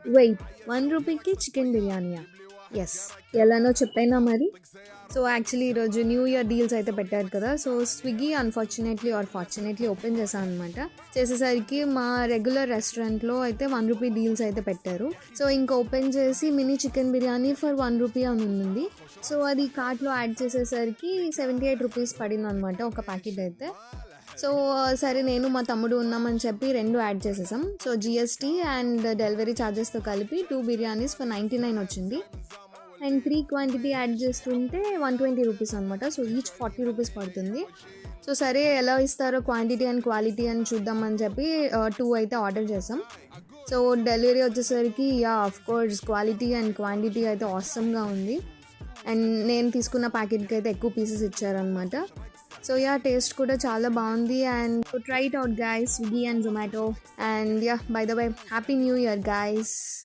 Wait, 1 రూపీకి chicken బిర్యానీయా? Yes. ఎలానో చెప్పేనా మరి? సో, యాక్చువల్లీ ఈరోజు న్యూ ఇయర్ డీల్స్ అయితే పెట్టారు కదా! So, Swiggy unfortunately or fortunately open చేశాననమాట. చేసేసరికి మా రెగ్యులర్ రెస్టారెంట్‌లో అయితే 1 రూపీ డీల్స్ అయితే పెట్టారు. సో, ఇంక ఓపెన్ చేసి mini chicken biryani for 1 rupee అని ఉంది. సో, అది కార్ట్‌లో యాడ్ చేసేసరికి 78 రూపీస్ పడిందనమాట ఒక ప్యాకెట్ అయితే. సో, సరే నేను మా తమ్ముడు ఉన్నామని చెప్పి 2 యాడ్ చేసేసాం. సో, జీఎస్టీ అండ్ డెలివరీ ఛార్జెస్‌తో కలిపి 2 బిర్యానీస్ ఫర్ 99 వచ్చింది. అండ్ 3 క్వాంటిటీ యాడ్ చేస్తుంటే 120 రూపీస్ అనమాట. సో, ఈచ్ 40 రూపీస్ పడుతుంది. సో, సరే ఎలా ఇస్తారో క్వాంటిటీ అండ్ క్వాలిటీ అని చూద్దామని చెప్పి 2 అయితే ఆర్డర్ చేసాం. సో, డెలివరీ వచ్చేసరికి ఆఫ్‌కోర్స్ క్వాలిటీ అండ్ క్వాంటిటీ అయితే ఆసమ్‌గా ఉంది. అండ్ నేను తీసుకున్న ప్యాకెట్‌కి అయితే ఎక్కువ పీసెస్ ఇచ్చారనమాట. సో, టేస్ట్ కూడా చాలా బాగుంది. And try it out guys, Swiggy and Zomato. And by the way happy new year guys.